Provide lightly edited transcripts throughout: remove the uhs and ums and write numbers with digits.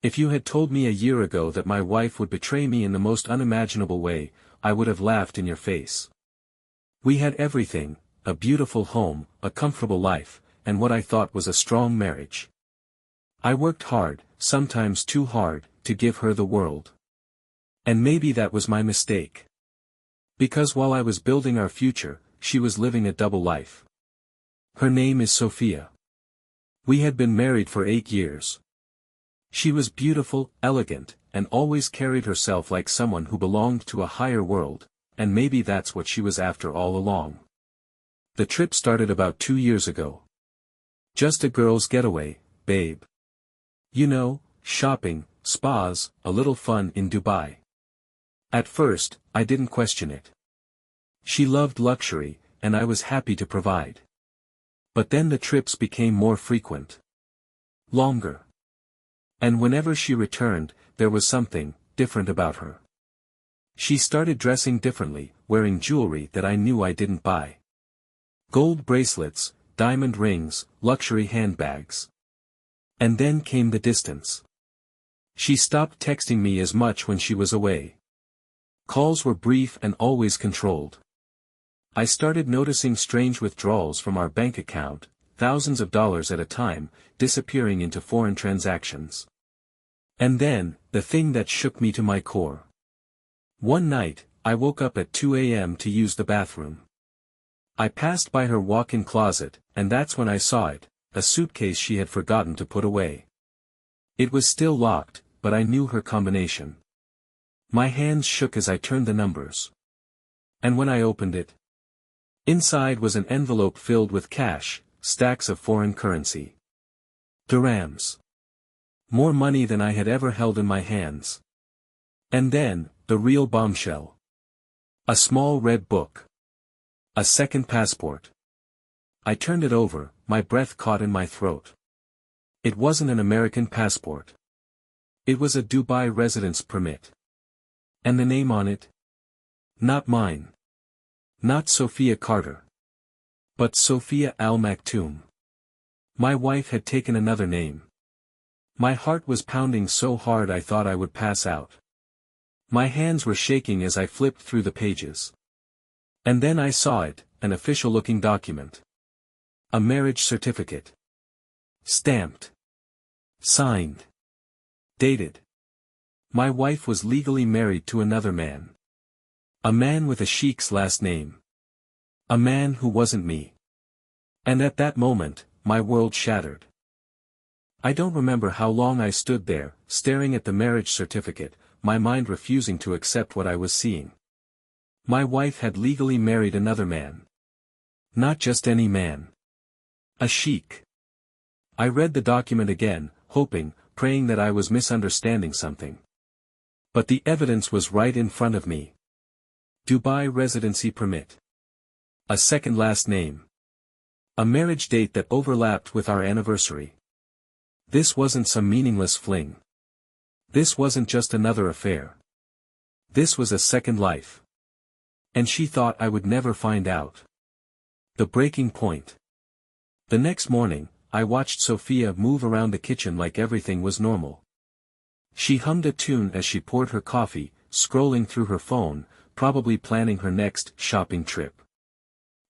If you had told me a year ago that my wife would betray me in the most unimaginable way, I would have laughed in your face. We had everything, a beautiful home, a comfortable life, and what I thought was a strong marriage. I worked hard, sometimes too hard, to give her the world. And maybe that was my mistake. Because while I was building our future, she was living a double life. Her name is Sophia. We had been married for 8 years. She was beautiful, elegant, and always carried herself like someone who belonged to a higher world, and maybe that's what she was after all along. The trip started about 2 years ago. Just a girl's getaway, babe. You know, shopping, spas, a little fun in Dubai. At first, I didn't question it. She loved luxury, and I was happy to provide. But then the trips became more frequent. Longer. And whenever she returned, there was something different about her. She started dressing differently, wearing jewelry that I knew I didn't buy. Gold bracelets, diamond rings, luxury handbags. And then came the distance. She stopped texting me as much when she was away. Calls were brief and always controlled. I started noticing strange withdrawals from our bank account, thousands of dollars at a time, disappearing into foreign transactions. And then, the thing that shook me to my core. One night, I woke up at 2 a.m. to use the bathroom. I passed by her walk-in closet, and that's when I saw it, a suitcase she had forgotten to put away. It was still locked, but I knew her combination. My hands shook as I turned the numbers. And when I opened it, inside was an envelope filled with cash, stacks of foreign currency. Dirhams. More money than I had ever held in my hands. And then, the real bombshell. A small red book. A second passport. I turned it over, my breath caught in my throat. It wasn't an American passport. It was a Dubai residence permit. And the name on it? Not mine. Not Sophia Carter. But Sophia Al Maktoum. My wife had taken another name. My heart was pounding so hard I thought I would pass out. My hands were shaking as I flipped through the pages. And then I saw it, an official-looking document. A marriage certificate. Stamped. Signed. Dated. My wife was legally married to another man. A man with a Sheikh's last name. A man who wasn't me. And at that moment, my world shattered. I don't remember how long I stood there, staring at the marriage certificate, my mind refusing to accept what I was seeing. My wife had legally married another man. Not just any man. A sheikh. I read the document again, hoping, praying that I was misunderstanding something. But the evidence was right in front of me. Dubai residency permit. A second last name. A marriage date that overlapped with our anniversary. This wasn't some meaningless fling. This wasn't just another affair. This was a second life. And she thought I would never find out. The breaking point. The next morning, I watched Sophia move around the kitchen like everything was normal. She hummed a tune as she poured her coffee, scrolling through her phone, probably planning her next shopping trip.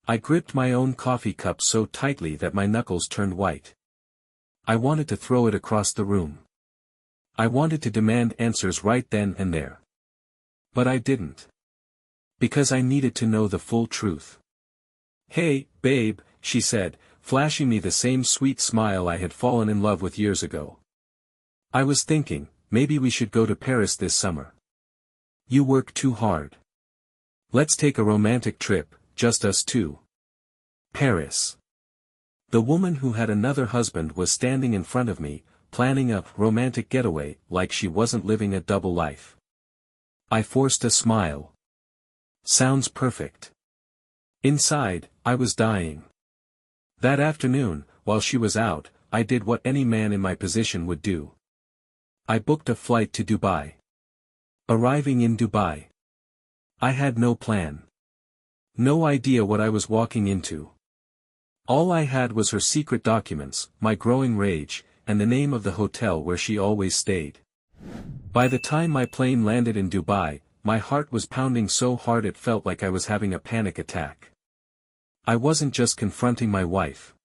I gripped my own coffee cup so tightly that my knuckles turned white. I wanted to throw it across the room. I wanted to demand answers right then and there. But I didn't. Because I needed to know the full truth. "Hey, babe," she said, flashing me the same sweet smile I had fallen in love with years ago. "I was thinking, maybe we should go to Paris this summer. You work too hard. Let's take a romantic trip, just us two." Paris. The woman who had another husband was standing in front of me, planning a romantic getaway like she wasn't living a double life. I forced a smile. Sounds perfect. Inside, I was dying. That afternoon, while she was out, I did what any man in my position would do. I booked a flight to Dubai. Arriving in Dubai, I had no plan. No idea what I was walking into. All I had was her secret documents, my growing rage, and the name of the hotel where she always stayed. By the time my plane landed in Dubai, my heart was pounding so hard it felt like I was having a panic attack. I wasn't just confronting my wife.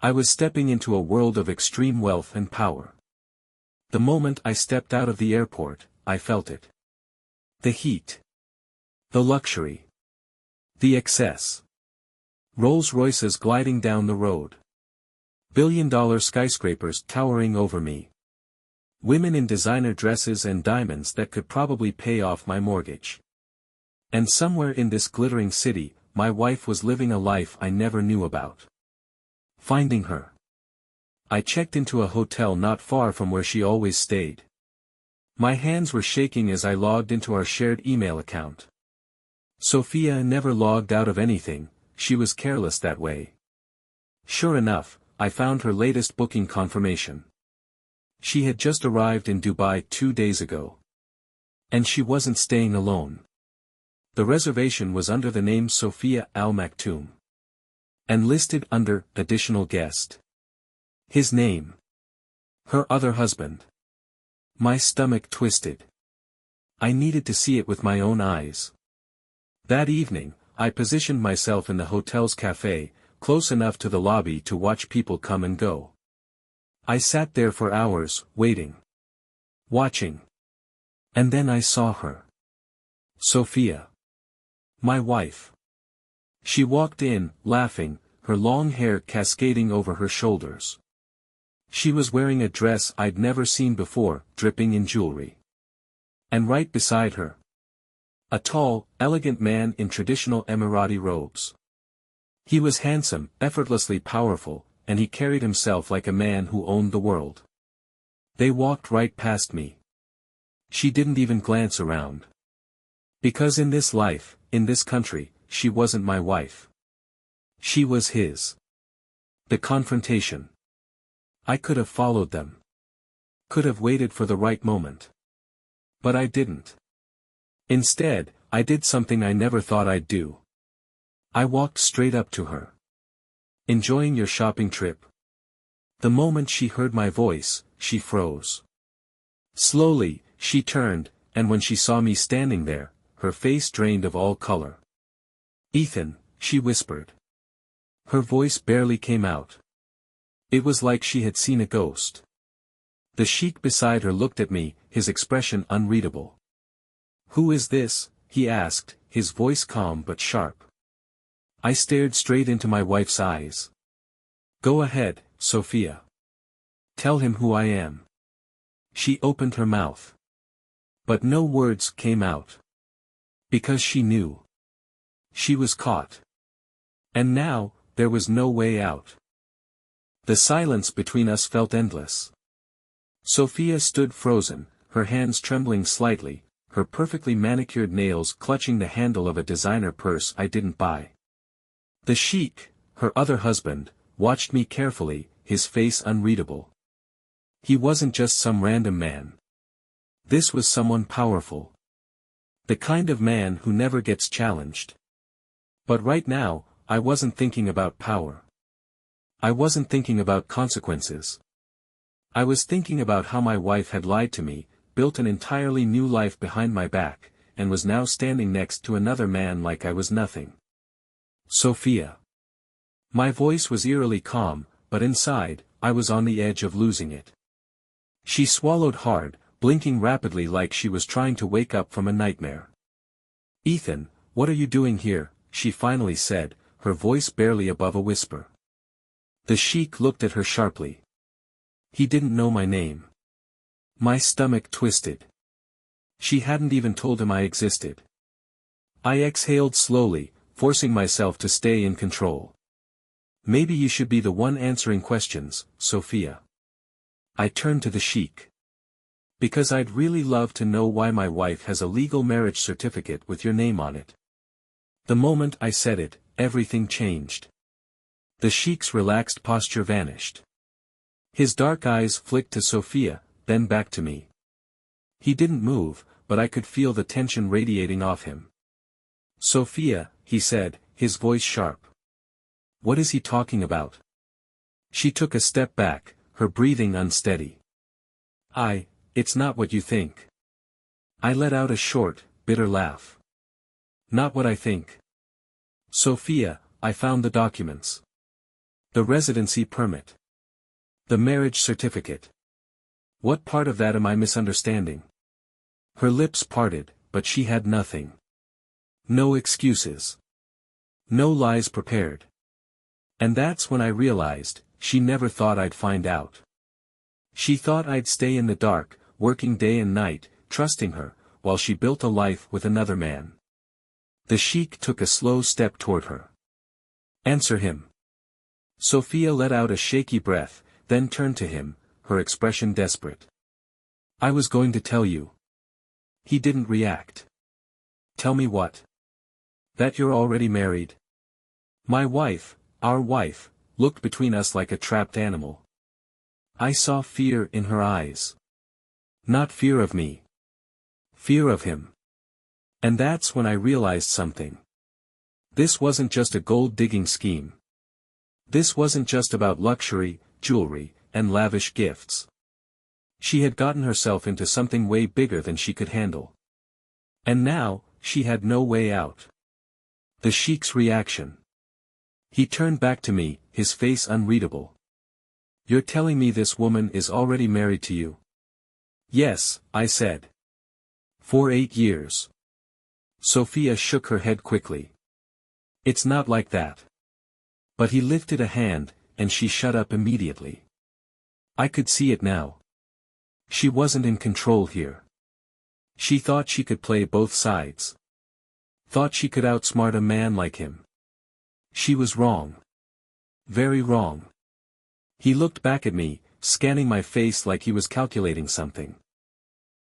I was stepping into a world of extreme wealth and power. The moment I stepped out of the airport, I felt it. The heat. The luxury. The excess. Rolls-Royces gliding down the road. Billion-dollar skyscrapers towering over me. Women in designer dresses and diamonds that could probably pay off my mortgage. And somewhere in this glittering city, my wife was living a life I never knew about. Finding her. I checked into a hotel not far from where she always stayed. My hands were shaking as I logged into our shared email account. Sophia never logged out of anything, she was careless that way. Sure enough, I found her latest booking confirmation. She had just arrived in Dubai 2 days ago. And she wasn't staying alone. The reservation was under the name Sophia Al Maktoum. And listed under additional guest. His name. Her other husband. My stomach twisted. I needed to see it with my own eyes. That evening, I positioned myself in the hotel's cafe, close enough to the lobby to watch people come and go. I sat there for hours, waiting. Watching. And then I saw her. Sophia. My wife. She walked in, laughing, her long hair cascading over her shoulders. She was wearing a dress I'd never seen before, dripping in jewelry. And right beside her, a tall, elegant man in traditional Emirati robes. He was handsome, effortlessly powerful, and he carried himself like a man who owned the world. They walked right past me. She didn't even glance around. Because in this life, in this country, she wasn't my wife. She was his. The confrontation. I could have followed them. Could have waited for the right moment. But I didn't. Instead, I did something I never thought I'd do. I walked straight up to her. Enjoying your shopping trip? The moment she heard my voice, she froze. Slowly, she turned, and when she saw me standing there, her face drained of all color. Ethan, she whispered. Her voice barely came out. It was like she had seen a ghost. The sheikh beside her looked at me, his expression unreadable. Who is this? He asked, his voice calm but sharp. I stared straight into my wife's eyes. Go ahead, Sophia. Tell him who I am. She opened her mouth. But no words came out. Because she knew. She was caught. And now, there was no way out. The silence between us felt endless. Sophia stood frozen, her hands trembling slightly, her perfectly manicured nails clutching the handle of a designer purse I didn't buy. The sheikh, her other husband, watched me carefully, his face unreadable. He wasn't just some random man. This was someone powerful. The kind of man who never gets challenged. But right now, I wasn't thinking about power. I wasn't thinking about consequences. I was thinking about how my wife had lied to me, built an entirely new life behind my back, and was now standing next to another man like I was nothing. Sophia. My voice was eerily calm, but inside, I was on the edge of losing it. She swallowed hard, blinking rapidly like she was trying to wake up from a nightmare. Ethan, what are you doing here? She finally said, her voice barely above a whisper. The sheikh looked at her sharply. He didn't know my name. My stomach twisted. She hadn't even told him I existed. I exhaled slowly, forcing myself to stay in control. Maybe you should be the one answering questions, Sophia. I turned to the sheikh. Because I'd really love to know why my wife has a legal marriage certificate with your name on it. The moment I said it, everything changed. The sheikh's relaxed posture vanished. His dark eyes flicked to Sophia, then back to me. He didn't move, but I could feel the tension radiating off him. Sophia, he said, his voice sharp. What is he talking about? She took a step back, her breathing unsteady. It's not what you think. I let out a short, bitter laugh. Not what I think. Sophia, I found the documents. The residency permit. The marriage certificate. What part of that am I misunderstanding? Her lips parted, but she had nothing. No excuses. No lies prepared. And that's when I realized, she never thought I'd find out. She thought I'd stay in the dark, working day and night, trusting her, while she built a life with another man. The Sheikh took a slow step toward her. Answer him. Sophia let out a shaky breath, then turned to him, her expression desperate. I was going to tell you. He didn't react. Tell me what? That you're already married. My wife, our wife, looked between us like a trapped animal. I saw fear in her eyes. Not fear of me. Fear of him. And that's when I realized something. This wasn't just a gold-digging scheme. This wasn't just about luxury, jewelry, and lavish gifts. She had gotten herself into something way bigger than she could handle. And now, she had no way out. The Sheikh's reaction. He turned back to me, his face unreadable. You're telling me this woman is already married to you? Yes, I said. For 8 years. Sophia shook her head quickly. It's not like that. But he lifted a hand, and she shut up immediately. I could see it now. She wasn't in control here. She thought she could play both sides. Thought she could outsmart a man like him. She was wrong. Very wrong. He looked back at me, scanning my face like he was calculating something.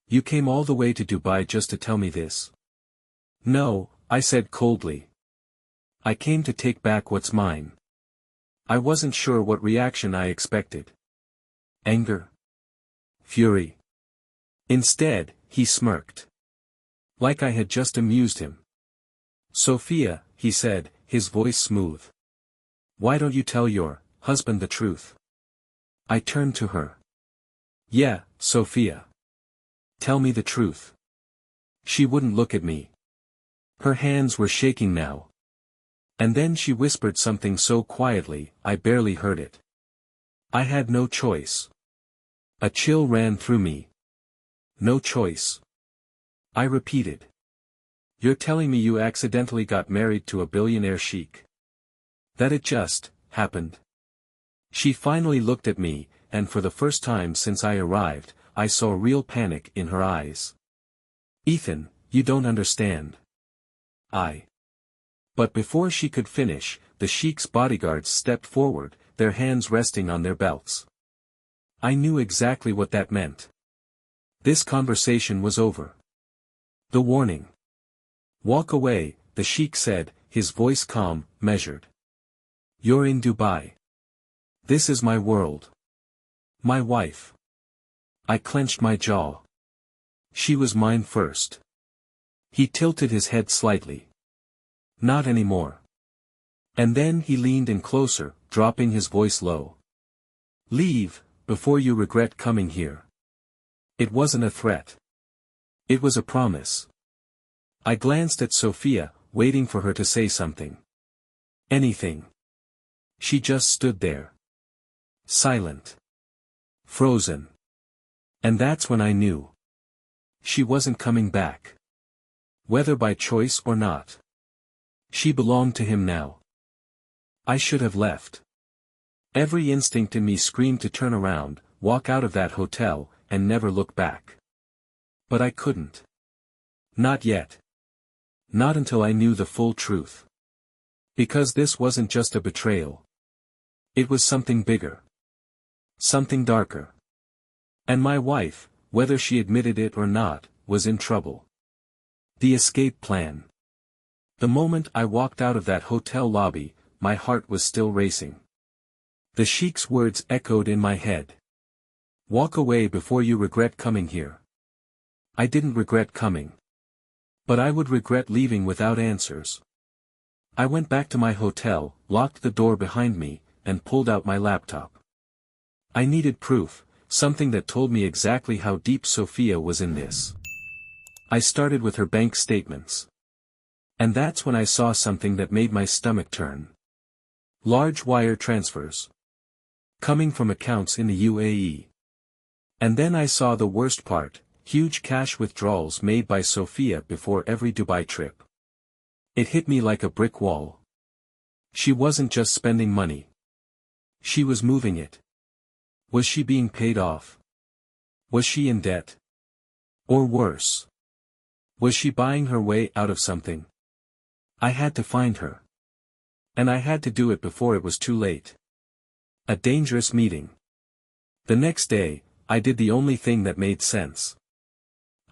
You came all the way to Dubai just to tell me this? No, I said coldly. I came to take back what's mine. I wasn't sure what reaction I expected. Anger? Fury? Instead, he smirked. Like I had just amused him. Sophia, he said, his voice smooth. Why don't you tell your husband the truth? I turned to her. Yeah, Sophia. Tell me the truth. She wouldn't look at me. Her hands were shaking now. And then she whispered something so quietly, I barely heard it. I had no choice. A chill ran through me. No choice. I repeated. You're telling me you accidentally got married to a billionaire sheikh? That it just happened? She finally looked at me, and for the first time since I arrived, I saw real panic in her eyes. Ethan, you don't understand. But before she could finish, the Sheikh's bodyguards stepped forward, their hands resting on their belts. I knew exactly what that meant. This conversation was over. The warning. Walk away, the Sheikh said, his voice calm, measured. You're in Dubai. This is my world. My wife. I clenched my jaw. She was mine first. He tilted his head slightly. Not anymore. And then he leaned in closer, dropping his voice low. Leave, before you regret coming here. It wasn't a threat. It was a promise. I glanced at Sophia, waiting for her to say something. Anything. She just stood there. Silent. Frozen. And that's when I knew. She wasn't coming back. Whether by choice or not. She belonged to him now. I should have left. Every instinct in me screamed to turn around, walk out of that hotel, and never look back. But I couldn't. Not yet. Not until I knew the full truth. Because this wasn't just a betrayal. It was something bigger. Something darker. And my wife, whether she admitted it or not, was in trouble. The escape plan. The moment I walked out of that hotel lobby, my heart was still racing. The Sheikh's words echoed in my head. Walk away before you regret coming here. I didn't regret coming. But I would regret leaving without answers. I went back to my hotel, locked the door behind me, and pulled out my laptop. I needed proof, something that told me exactly how deep Sophia was in this. I started with her bank statements. And that's when I saw something that made my stomach turn. Large wire transfers. Coming from accounts in the UAE. And then I saw the worst part, huge cash withdrawals made by Sophia before every Dubai trip. It hit me like a brick wall. She wasn't just spending money. She was moving it. Was she being paid off? Was she in debt? Or worse? Was she buying her way out of something? I had to find her. And I had to do it before it was too late. A dangerous meeting. The next day, I did the only thing that made sense.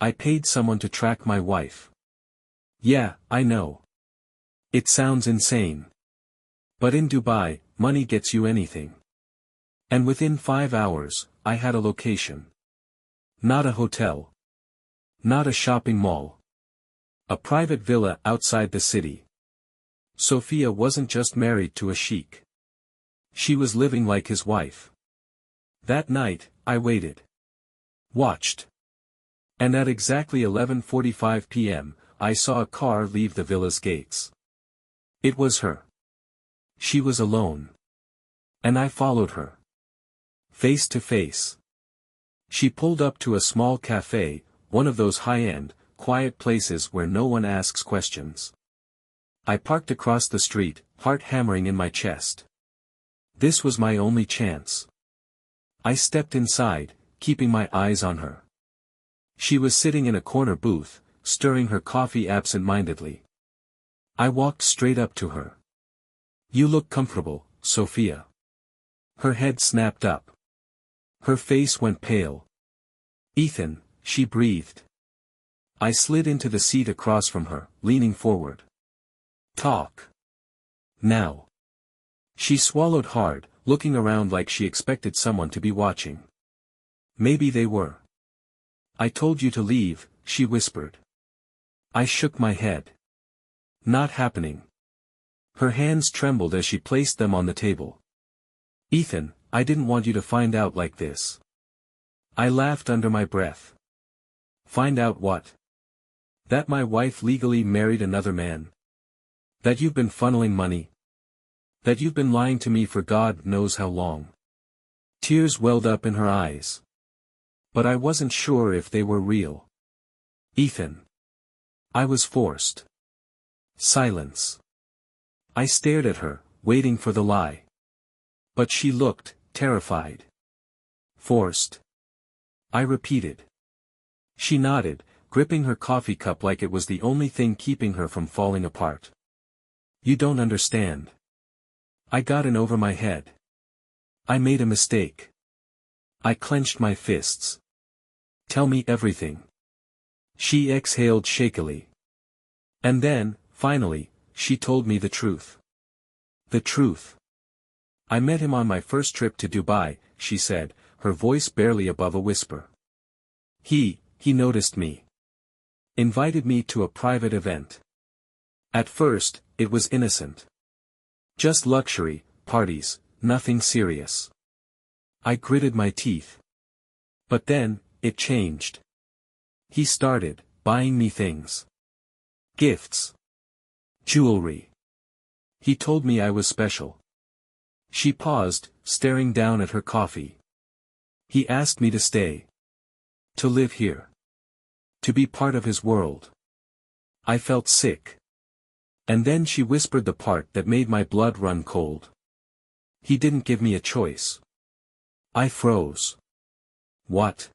I paid someone to track my wife. Yeah, I know. It sounds insane. But in Dubai, money gets you anything. And within 5 hours, I had a location. Not a hotel. Not a shopping mall. A private villa outside the city. Sophia wasn't just married to a sheikh. She was living like his wife. That night, I waited. Watched. And at exactly 11:45 p.m., I saw a car leave the villa's gates. It was her. She was alone. And I followed her. Face to face. She pulled up to a small cafe, one of those high-end, quiet places where no one asks questions. I parked across the street, heart hammering in my chest. This was my only chance. I stepped inside, keeping my eyes on her. She was sitting in a corner booth, stirring her coffee absent-mindedly. I walked straight up to her. "You look comfortable, Sophia." Her head snapped up. Her face went pale. "Ethan," she breathed. I slid into the seat across from her, leaning forward. "Talk. Now." She swallowed hard, looking around like she expected someone to be watching. Maybe they were. "I told you to leave," she whispered. I shook my head. "Not happening." Her hands trembled as she placed them on the table. "Ethan, I didn't want you to find out like this." I laughed under my breath. "Find out what?" "That my wife legally married another man. That you've been funneling money. That you've been lying to me for God knows how long." Tears welled up in her eyes. But I wasn't sure if they were real. "Ethan." I was forced. Silence. I stared at her, waiting for the lie. But she looked, terrified. "Forced?" I repeated. She nodded, gripping her coffee cup like it was the only thing keeping her from falling apart. "You don't understand." I got in over my head. "I made a mistake." I clenched my fists. "Tell me everything." She exhaled shakily. And then, finally, she told me the truth. The truth. "I met him on my first trip to Dubai," she said, her voice barely above a whisper. He noticed me. Invited me to a private event. At first, it was innocent. Just luxury, parties, nothing serious. I gritted my teeth. But then, it changed. He started buying me things. Gifts. Jewelry. He told me I was special. She paused, staring down at her coffee. He asked me to stay. To live here. To be part of his world. I felt sick. And then she whispered the part that made my blood run cold. He didn't give me a choice. I froze. What?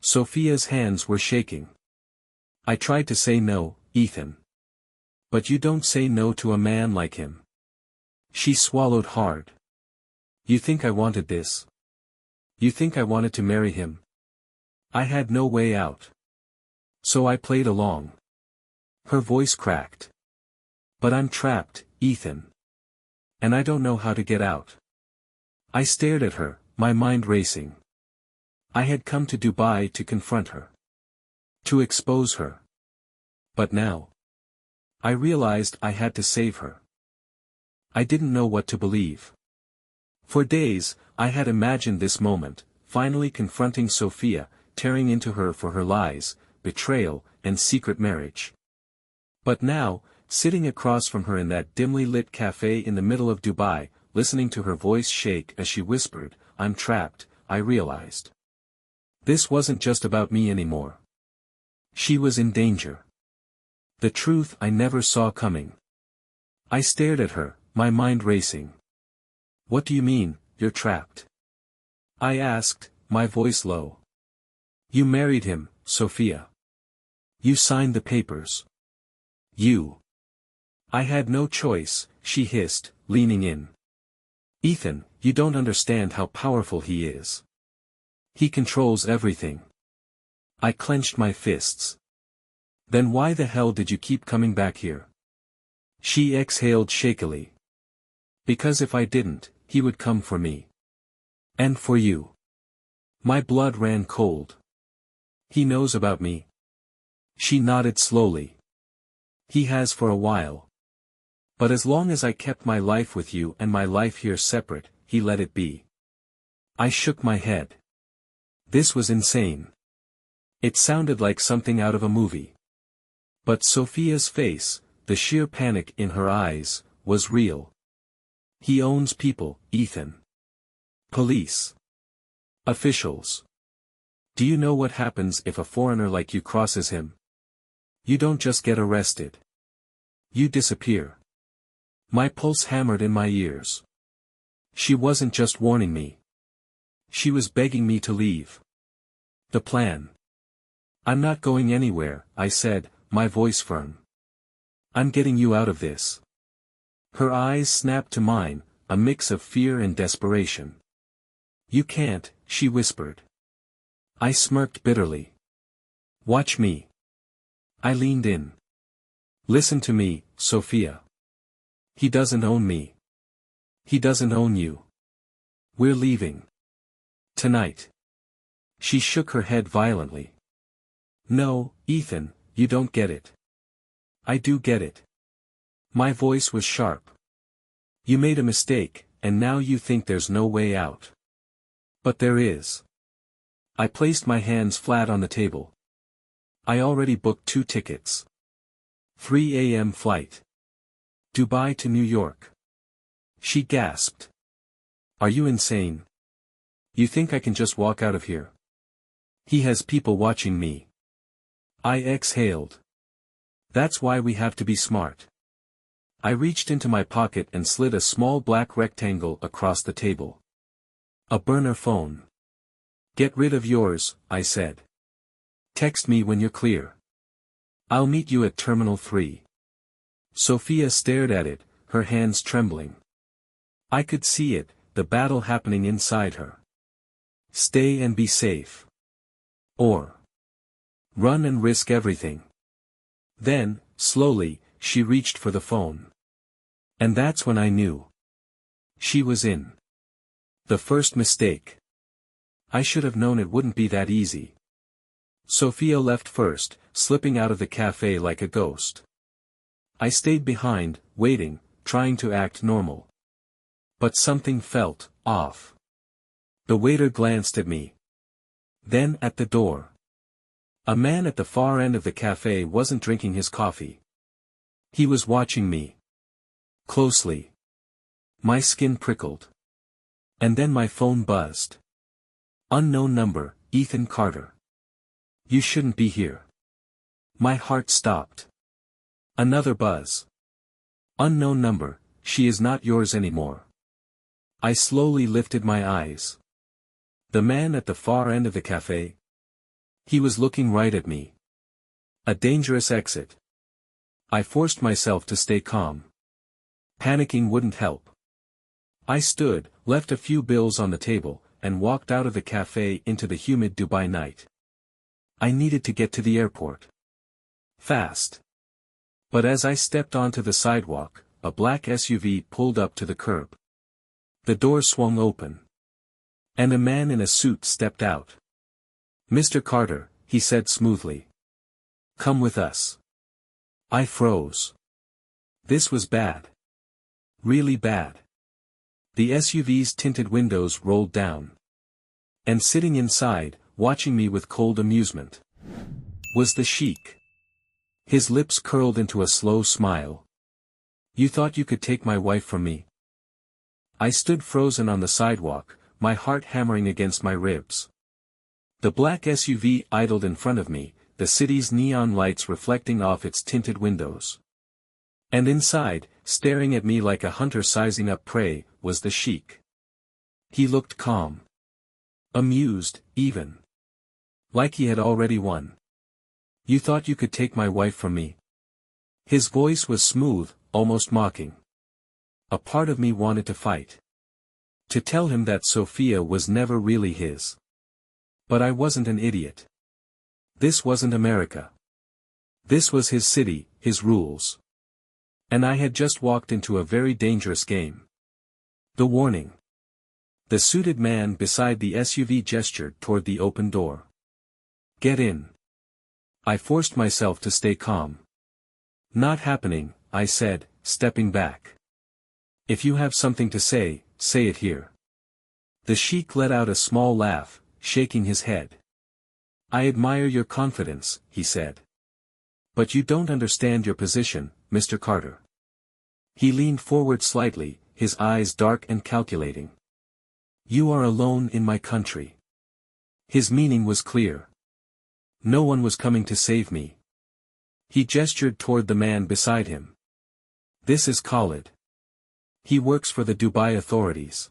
Sophia's hands were shaking. I tried to say no, Ethan. But you don't say no to a man like him. She swallowed hard. You think I wanted this? You think I wanted to marry him? I had no way out. So I played along. Her voice cracked. But I'm trapped, Ethan. And I don't know how to get out. I stared at her, my mind racing. I had come to Dubai to confront her. To expose her. But now. I realized I had to save her. I didn't know what to believe. For days, I had imagined this moment, finally confronting Sophia, tearing into her for her lies, betrayal, and secret marriage. But now, sitting across from her in that dimly lit cafe in the middle of Dubai, listening to her voice shake as she whispered, "I'm trapped," I realized. This wasn't just about me anymore. She was in danger. The truth I never saw coming. I stared at her, my mind racing. "What do you mean, you're trapped?" I asked, my voice low. "You married him, Sophia. You signed the papers. You." "I had no choice," she hissed, leaning in. "Ethan, you don't understand how powerful he is. He controls everything." I clenched my fists. "Then why the hell did you keep coming back here?" She exhaled shakily. "Because if I didn't, he would come for me. And for you." My blood ran cold. "He knows about me?" She nodded slowly. "He has for a while. But as long as I kept my life with you and my life here separate, he let it be." I shook my head. This was insane. It sounded like something out of a movie. But Sophia's face, the sheer panic in her eyes, was real. "He owns people, Ethan. Police. Officials. Do you know what happens if a foreigner like you crosses him? You don't just get arrested. You disappear." My pulse hammered in my ears. She wasn't just warning me. She was begging me to leave. The plan. "I'm not going anywhere," I said, my voice firm. "I'm getting you out of this." Her eyes snapped to mine, a mix of fear and desperation. "You can't," she whispered. I smirked bitterly. "Watch me." I leaned in. "Listen to me, Sophia. He doesn't own me. He doesn't own you. We're leaving. Tonight." She shook her head violently. "No, Ethan, you don't get it." "I do get it." My voice was sharp. "You made a mistake, and now you think there's no way out. But there is." I placed my hands flat on the table. "I already booked 2 tickets. 3 a.m. flight. Dubai to New York." She gasped. "Are you insane? You think I can just walk out of here? He has people watching me." I exhaled. "That's why we have to be smart." I reached into my pocket and slid a small black rectangle across the table. "A burner phone. Get rid of yours," I said. "Text me when you're clear. I'll meet you at Terminal 3. Sophia stared at it, her hands trembling. I could see it, the battle happening inside her. Stay and be safe. Or run and risk everything. Then, slowly, she reached for the phone. And that's when I knew. She was in. The first mistake. I should have known it wouldn't be that easy. Sophia left first, slipping out of the cafe like a ghost. I stayed behind, waiting, trying to act normal. But something felt off. The waiter glanced at me. Then at the door. A man at the far end of the cafe wasn't drinking his coffee. He was watching me. Closely. My skin prickled. And then my phone buzzed. Unknown number, Ethan Carter. You shouldn't be here. My heart stopped. Another buzz. Unknown number, she is not yours anymore. I slowly lifted my eyes. The man at the far end of the cafe. He was looking right at me. A dangerous exit. I forced myself to stay calm. Panicking wouldn't help. I stood, left a few bills on the table, and walked out of the cafe into the humid Dubai night. I needed to get to the airport. Fast. But as I stepped onto the sidewalk, a black SUV pulled up to the curb. The door swung open. And a man in a suit stepped out. "Mr. Carter," he said smoothly. "Come with us." I froze. This was bad. Really bad. The SUV's tinted windows rolled down. And sitting inside, watching me with cold amusement, was the Sheikh. His lips curled into a slow smile. You thought you could take my wife from me? I stood frozen on the sidewalk, my heart hammering against my ribs. The black SUV idled in front of me, the city's neon lights reflecting off its tinted windows. And inside, staring at me like a hunter sizing up prey, was the Sheikh. He looked calm. Amused, even. Like he had already won. You thought you could take my wife from me? His voice was smooth, almost mocking. A part of me wanted to fight. To tell him that Sophia was never really his. But I wasn't an idiot. This wasn't America. This was his city, his rules. And I had just walked into a very dangerous game. The warning. The suited man beside the SUV gestured toward the open door. Get in. I forced myself to stay calm. Not happening, I said, stepping back. If you have something to say it here. The Sheikh let out a small laugh, shaking his head. I admire your confidence, he said. But you don't understand your position, Mr. Carter. He leaned forward slightly, his eyes dark and calculating. You are alone in my country. His meaning was clear. No one was coming to save me. He gestured toward the man beside him. This is Khalid. He works for the Dubai authorities.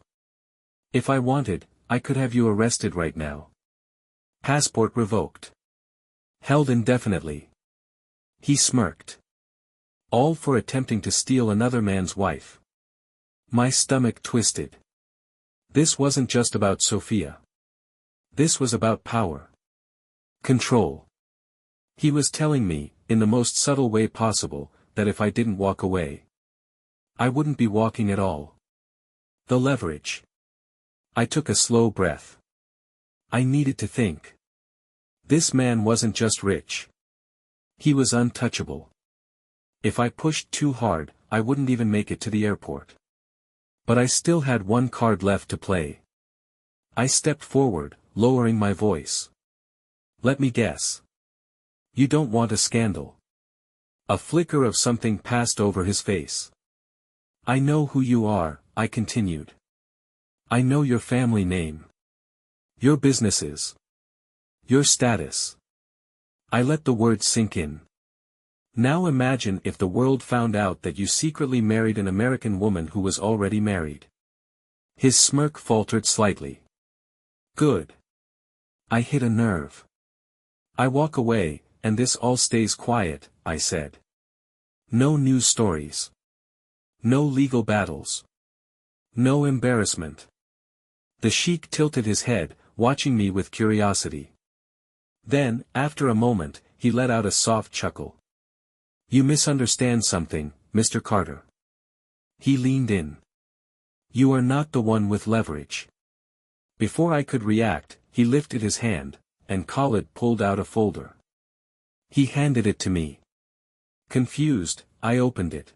If I wanted, I could have you arrested right now. Passport revoked. Held indefinitely. He smirked. All for attempting to steal another man's wife. My stomach twisted. This wasn't just about Sophia. This was about power. Control. He was telling me, in the most subtle way possible, that if I didn't walk away, I wouldn't be walking at all. The leverage. I took a slow breath. I needed to think. This man wasn't just rich. He was untouchable. If I pushed too hard, I wouldn't even make it to the airport. But I still had one card left to play. I stepped forward, lowering my voice. Let me guess. You don't want a scandal. A flicker of something passed over his face. I know who you are, I continued. I know your family name. Your businesses. Your status. I let the words sink in. Now imagine if the world found out that you secretly married an American woman who was already married. His smirk faltered slightly. Good. I hit a nerve. I walk away, and this all stays quiet, I said. No news stories. No legal battles. No embarrassment. The Sheikh tilted his head, watching me with curiosity. Then, after a moment, he let out a soft chuckle. You misunderstand something, Mr. Carter. He leaned in. You are not the one with leverage. Before I could react, he lifted his hand, and Khalid pulled out a folder. He handed it to me. Confused, I opened it.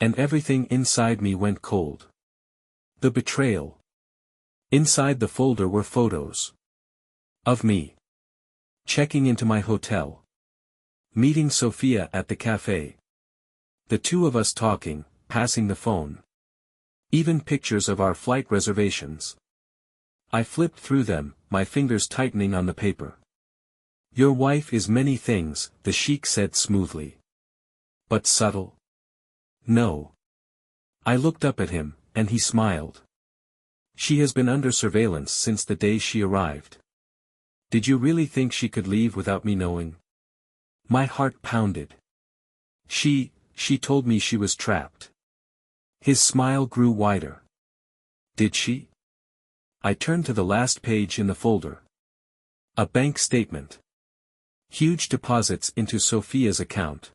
And everything inside me went cold. The betrayal. Inside the folder were photos. Of me. Checking into my hotel. Meeting Sophia at the cafe. The two of us talking, passing the phone. Even pictures of our flight reservations. I flipped through them, my fingers tightening on the paper. Your wife is many things, the Sheikh said smoothly. But subtle? No. I looked up at him, and he smiled. She has been under surveillance since the day she arrived. Did you really think she could leave without me knowing? My heart pounded. She told me she was trapped. His smile grew wider. Did she? I turned to the last page in the folder. A bank statement. Huge deposits into Sophia's account.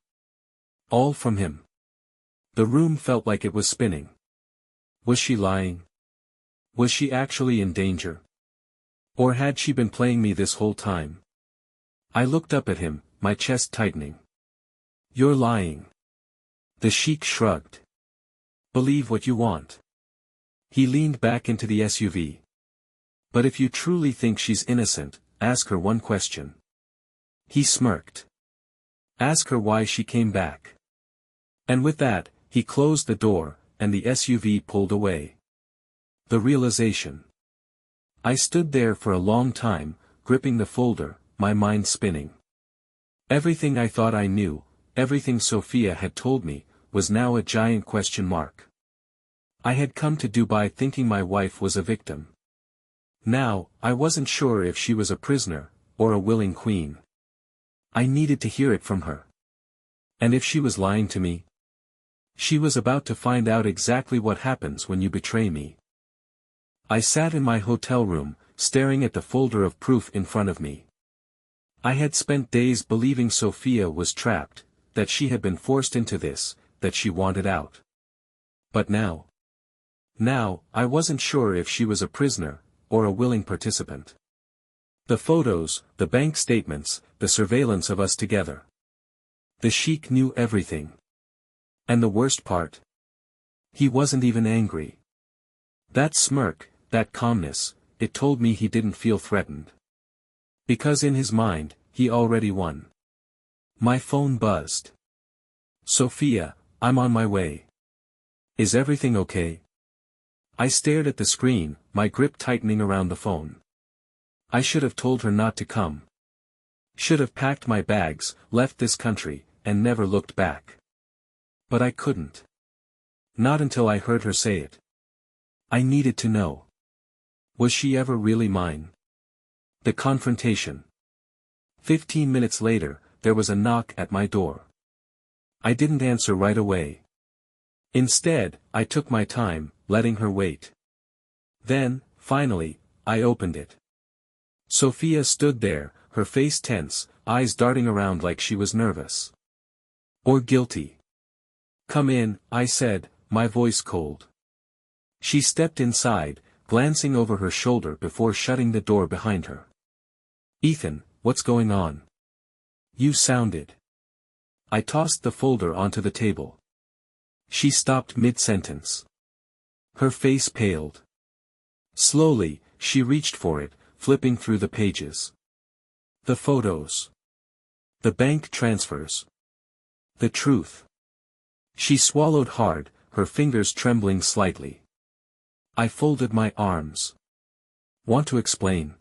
All from him. The room felt like it was spinning. Was she lying? Was she actually in danger? Or had she been playing me this whole time? I looked up at him, my chest tightening. You're lying. The Sheikh shrugged. Believe what you want. He leaned back into the SUV. But if you truly think she's innocent, ask her one question. He smirked. Ask her why she came back. And with that, he closed the door, and the SUV pulled away. The realization. I stood there for a long time, gripping the folder, my mind spinning. Everything I thought I knew, everything Sophia had told me, was now a giant question mark. I had come to Dubai thinking my wife was a victim. Now, I wasn't sure if she was a prisoner, or a willing queen. I needed to hear it from her. And if she was lying to me? She was about to find out exactly what happens when you betray me. I sat in my hotel room, staring at the folder of proof in front of me. I had spent days believing Sophia was trapped, that she had been forced into this, that she wanted out. But now, I wasn't sure if she was a prisoner, or a willing participant. The photos, the bank statements, the surveillance of us together. The Sheikh knew everything. And the worst part? He wasn't even angry. That smirk, that calmness, it told me he didn't feel threatened. Because in his mind, he already won. My phone buzzed. Sophia, I'm on my way. Is everything okay? I stared at the screen, my grip tightening around the phone. I should have told her not to come. Should have packed my bags, left this country, and never looked back. But I couldn't. Not until I heard her say it. I needed to know. Was she ever really mine? The confrontation. 15 minutes later, there was a knock at my door. I didn't answer right away. Instead, I took my time, letting her wait. Then, finally, I opened it. Sophia stood there, her face tense, eyes darting around like she was nervous. Or guilty. Come in, I said, my voice cold. She stepped inside, glancing over her shoulder before shutting the door behind her. Ethan, what's going on? You sounded. I tossed the folder onto the table. She stopped mid-sentence. Her face paled. Slowly, she reached for it, flipping through the pages. The photos. The bank transfers. The truth. She swallowed hard, her fingers trembling slightly. I folded my arms. Want to explain?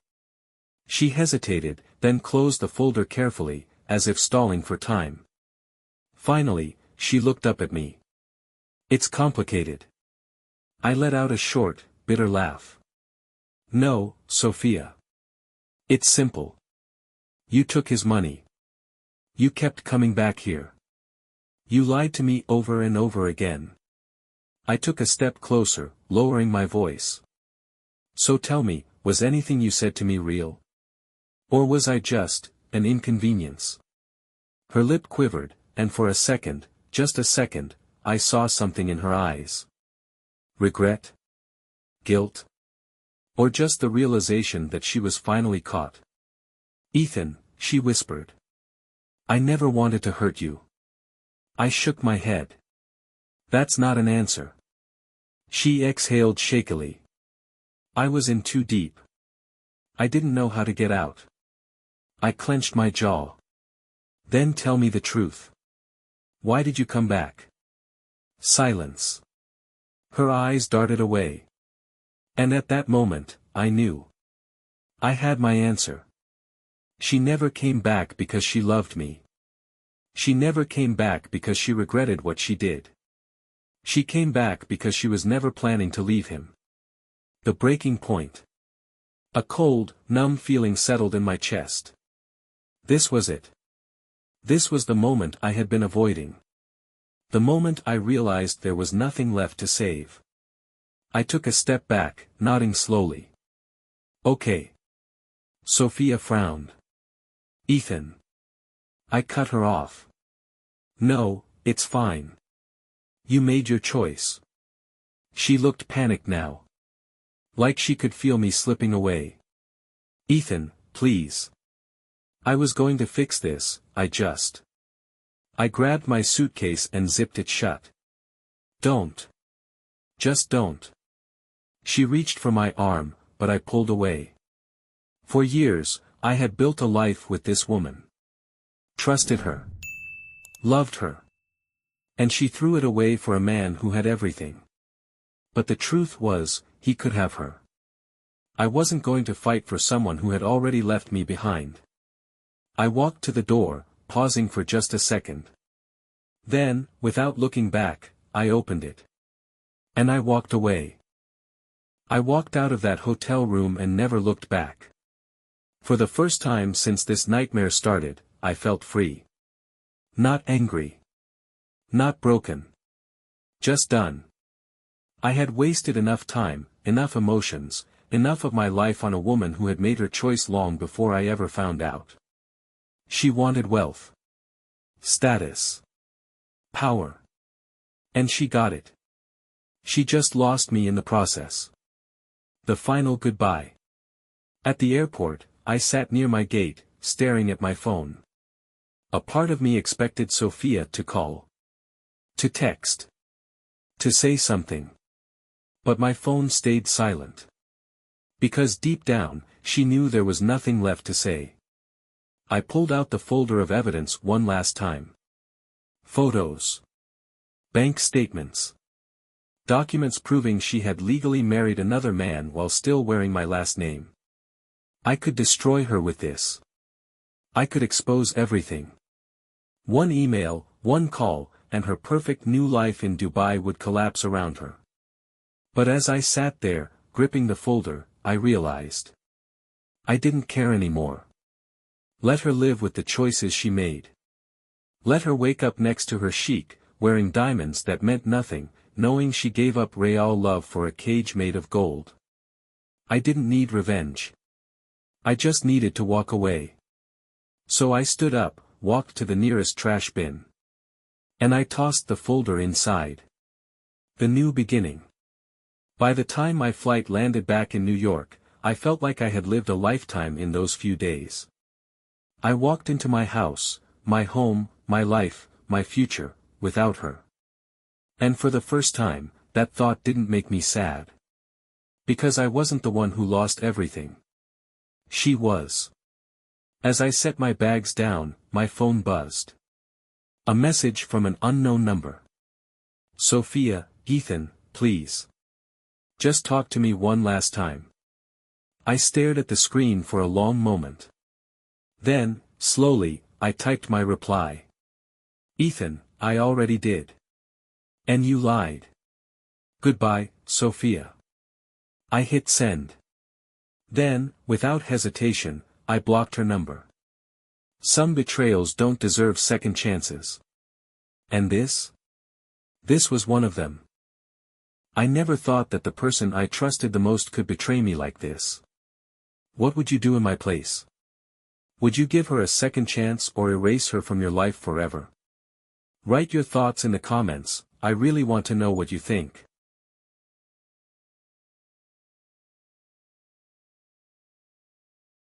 She hesitated, then closed the folder carefully, as if stalling for time. Finally, she looked up at me. It's complicated. I let out a short, bitter laugh. No, Sophia. It's simple. You took his money. You kept coming back here. You lied to me over and over again. I took a step closer, lowering my voice. So tell me, was anything you said to me real? Or was I just an inconvenience? Her lip quivered, and for a second, just a second, I saw something in her eyes. Regret? Guilt? Or just the realization that she was finally caught? Ethan, she whispered. I never wanted to hurt you. I shook my head. That's not an answer. She exhaled shakily. I was in too deep. I didn't know how to get out. I clenched my jaw. Then tell me the truth. Why did you come back? Silence. Her eyes darted away. And at that moment, I knew. I had my answer. She never came back because she loved me. She never came back because she regretted what she did. She came back because she was never planning to leave him. The breaking point. A cold, numb feeling settled in my chest. This was it. This was the moment I had been avoiding. The moment I realized there was nothing left to save. I took a step back, nodding slowly. Okay. Sophia frowned. Ethan. I cut her off. No, it's fine. You made your choice. She looked panicked now. Like she could feel me slipping away. Ethan, please. I was going to fix this, I grabbed my suitcase and zipped it shut. Don't. Just don't. She reached for my arm, but I pulled away. For years, I had built a life with this woman. Trusted her. Loved her. And she threw it away for a man who had everything. But the truth was, he could have her. I wasn't going to fight for someone who had already left me behind. I walked to the door, pausing for just a second. Then, without looking back, I opened it. And I walked away. I walked out of that hotel room and never looked back. For the first time since this nightmare started, I felt free. Not angry. Not broken. Just done. I had wasted enough time, enough emotions, enough of my life on a woman who had made her choice long before I ever found out. She wanted wealth. Status. Power. And she got it. She just lost me in the process. The final goodbye. At the airport, I sat near my gate, staring at my phone. A part of me expected Sophia to call. To text. To say something. But my phone stayed silent. Because deep down, she knew there was nothing left to say. I pulled out the folder of evidence one last time. Photos. Bank statements. Documents proving she had legally married another man while still wearing my last name. I could destroy her with this. I could expose everything. One email, one call, and her perfect new life in Dubai would collapse around her. But as I sat there, gripping the folder, I realized. I didn't care anymore. Let her live with the choices she made. Let her wake up next to her Sheikh, wearing diamonds that meant nothing, knowing she gave up real love for a cage made of gold. I didn't need revenge. I just needed to walk away. So I stood up, walked to the nearest trash bin. And I tossed the folder inside. The new beginning. By the time my flight landed back in New York, I felt like I had lived a lifetime in those few days. I walked into my house, my home, my life, my future, without her. And for the first time, that thought didn't make me sad. Because I wasn't the one who lost everything. She was. As I set my bags down, my phone buzzed. A message from an unknown number. Sophia, Ethan, please. Just talk to me one last time. I stared at the screen for a long moment. Then, slowly, I typed my reply. Ethan, I already did. And you lied. Goodbye, Sophia. I hit send. Then, without hesitation, I blocked her number. Some betrayals don't deserve second chances. And this? This was one of them. I never thought that the person I trusted the most could betray me like this. What would you do in my place? Would you give her a second chance or erase her from your life forever? Write your thoughts in the comments, I really want to know what you think.